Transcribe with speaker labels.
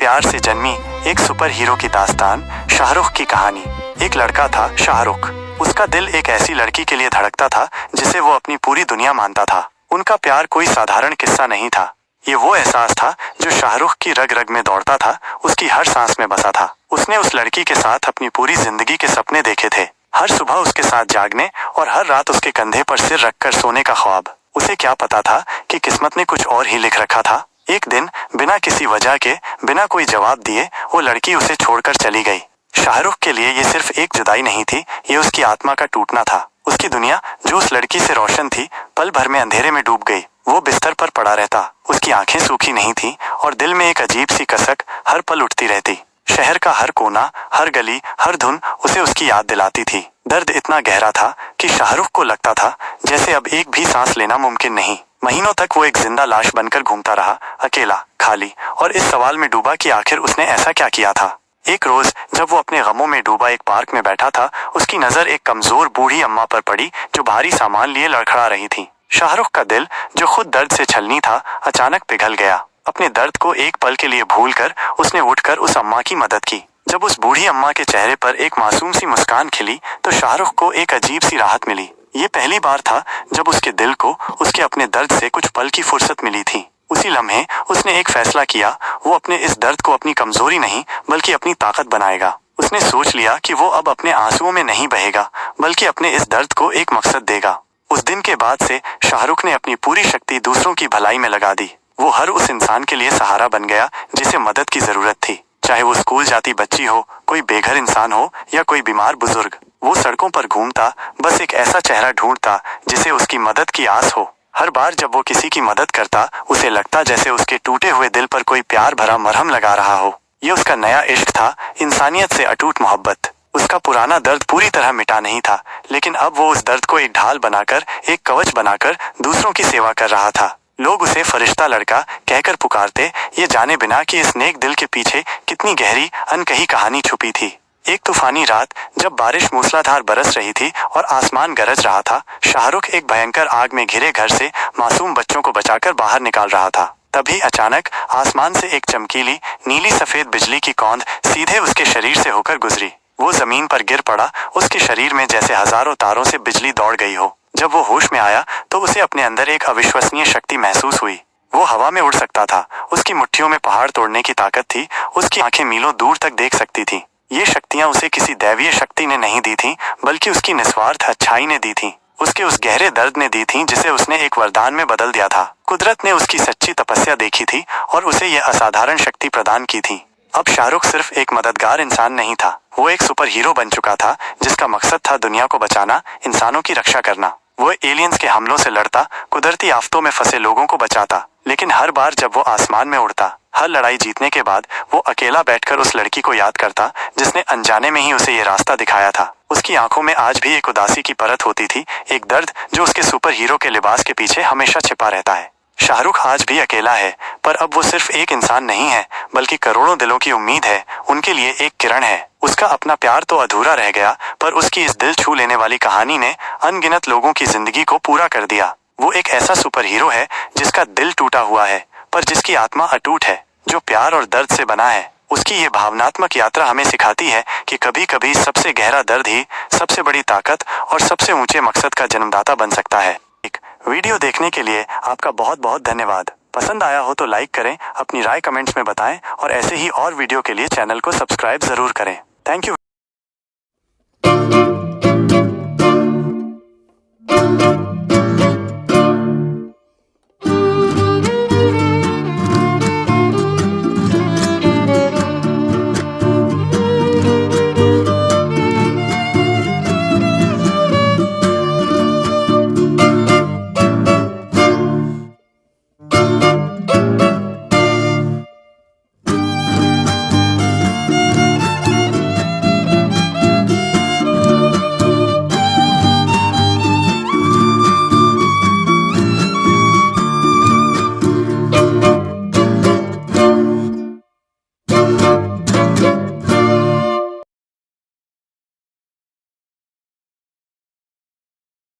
Speaker 1: प्यार से जन्मी एक सुपर हीरो की दास्तान, शाहरुख की कहानी। एक लड़का था शाहरुख। उसका दिल एक ऐसी लड़की के लिए धड़कता था जिसे वो अपनी पूरी दुनिया मानता था। उनका प्यार कोई साधारण किस्सा नहीं था। ये वो एहसास था जो शाहरुख की रग रग में दौड़ता था, उसकी हर सांस में बसा था। उसने उस लड़की के साथ अपनी पूरी जिंदगी के सपने देखे थे, हर सुबह उसके साथ जागने और हर रात उसके कंधे पर सिर रखकर सोने का ख्वाब। उसे क्या पता था कि किस्मत ने कुछ और ही लिख रखा था। एक दिन बिना किसी वजह के, बिना कोई जवाब दिए वो लड़की उसे छोड़कर चली गई। शाहरुख के लिए ये सिर्फ एक जुदाई नहीं थी, ये उसकी आत्मा का टूटना था। उसकी दुनिया जो उस लड़की से रोशन थी, पल भर में अंधेरे में डूब गई। वो बिस्तर पर पड़ा रहता, उसकी आंखें सूखी नहीं थी और दिल में एक अजीब सी कसक हर पल उठती रहती। शहर का हर कोना, हर गली, हर धुन उसे उसकी याद दिलाती थी। दर्द इतना गहरा था कि शाहरुख को लगता था जैसे अब एक भी सांस लेना मुमकिन नहीं। महीनों तक वो एक जिंदा लाश बनकर घूमता रहा, अकेला, खाली, और इस सवाल में डूबा कि आखिर उसने ऐसा क्या किया था। एक रोज जब वो अपने गमों में डूबा एक पार्क में बैठा था, उसकी नजर एक कमजोर बूढ़ी अम्मा पर पड़ी जो भारी सामान लिए लड़खड़ा रही थी। शाहरुख का दिल जो खुद दर्द से छलनी था, अचानक पिघल गया। अपने दर्द को एक पल के लिए भूलकर उसने उठकर उस अम्मा की मदद की। जब उस बूढ़ी अम्मा के चेहरे पर एक मासूम सी मुस्कान खिली तो शाहरुख को एक अजीब सी राहत मिली। ये पहली बार था जब उसके दिल को उसके अपने दर्द से कुछ पल की फुर्सत मिली थी। उसी लम्हे उसने एक फैसला किया, वो अपने इस दर्द को अपनी कमजोरी नहीं बल्कि अपनी ताकत बनाएगा। उसने सोच लिया कि वो अब अपने आंसुओं में नहीं बहेगा बल्कि अपने इस दर्द को एक मकसद देगा। उस दिन के बाद से शाहरुख ने अपनी पूरी शक्ति दूसरों की भलाई में लगा दी। वो हर उस इंसान के लिए सहारा बन गया जिसे मदद की जरूरत थी, चाहे वो स्कूल जाती बच्ची हो, कोई बेघर इंसान हो या कोई बीमार बुजुर्ग। वो सड़कों पर घूमता, बस एक ऐसा चेहरा ढूंढता जिसे उसकी मदद की आस हो। हर बार जब वो किसी की मदद करता, उसे लगता जैसे उसके टूटे हुए दिल पर कोई प्यार भरा मरहम लगा रहा हो। ये उसका नया इश्क था, इंसानियत से अटूट मोहब्बत। उसका पुराना दर्द पूरी तरह मिटा नहीं था, लेकिन अब वो उस दर्द को एक ढाल बनाकर, एक कवच बनाकर दूसरों की सेवा कर रहा था। लोग उसे फरिश्ता लड़का कहकर पुकारते, ये जाने बिना कि इस नेक दिल के पीछे कितनी गहरी अनकही कहानी छुपी थी। एक तूफानी रात जब बारिश मूसलाधार बरस रही थी और आसमान गरज रहा था, शाहरुख एक भयंकर आग में घिरे घर से मासूम बच्चों को बचाकर बाहर निकाल रहा था। तभी अचानक आसमान से एक चमकीली नीली सफेद बिजली की कौंध सीधे उसके शरीर से होकर गुजरी। वो जमीन पर गिर पड़ा, उसके शरीर में जैसे हजारों तारों से बिजली दौड़ गई हो। जब वो होश में आया तो उसे अपने अंदर एक अविश्वसनीय शक्ति महसूस हुई। वो हवा में उड़ सकता था, उसकी मुट्ठियों में पहाड़ तोड़ने की ताकत थी, उसकी आंखें मीलों दूर तक देख सकती थी। ये शक्तियां उसे किसी दैवीय शक्ति ने नहीं दी थी, बल्कि उसकी निस्वार्थ अच्छाई ने दी थी। उसके उस गहरे दर्द ने दी थी जिसे उसने एक वरदान में बदल दिया था। कुदरत ने उसकी सच्ची तपस्या देखी थी और उसे यह असाधारण शक्ति प्रदान की थी। अब शाहरुख सिर्फ एक मददगार इंसान नहीं था, वो एक सुपर हीरो बन चुका था जिसका मकसद था दुनिया को बचाना, इंसानों की रक्षा करना। वो एलियंस के हमलों से लड़ता, कुदरती आफतों में फंसे लोगों को बचाता। लेकिन हर बार जब वो आसमान में उड़ता, हर लड़ाई जीतने के बाद वो अकेला बैठकर उस लड़की को याद करता जिसने अनजाने में ही उसे ये रास्ता दिखाया था। उसकी आंखों में आज भी एक उदासी की परत होती थी, एक दर्द जो उसके सुपर हीरो के लिबास के पीछे हमेशा छिपा रहता है। शाहरुख आज भी अकेला है, पर अब वो सिर्फ एक इंसान नहीं है बल्कि करोड़ों दिलों की उम्मीद है, उनके लिए एक किरण है। उसका अपना प्यार तो अधूरा रह गया, पर उसकी इस दिल छू लेने वाली कहानी ने अनगिनत लोगों की जिंदगी को पूरा कर दिया। वो एक ऐसा सुपर हीरो है जिसका दिल टूटा हुआ है पर जिसकी आत्मा अटूट है, जो प्यार और दर्द से बना है। उसकी ये भावनात्मक यात्रा हमें सिखाती है कि कभी कभी सबसे गहरा दर्द ही सबसे बड़ी ताकत और सबसे ऊंचे मकसद का जन्मदाता बन सकता है। एक वीडियो देखने के लिए आपका बहुत बहुत धन्यवाद। पसंद आया हो तो लाइक करें, अपनी राय कमेंट्स में बताएं और ऐसे ही और वीडियो के लिए चैनल को सब्सक्राइब जरूर करें। Thank you.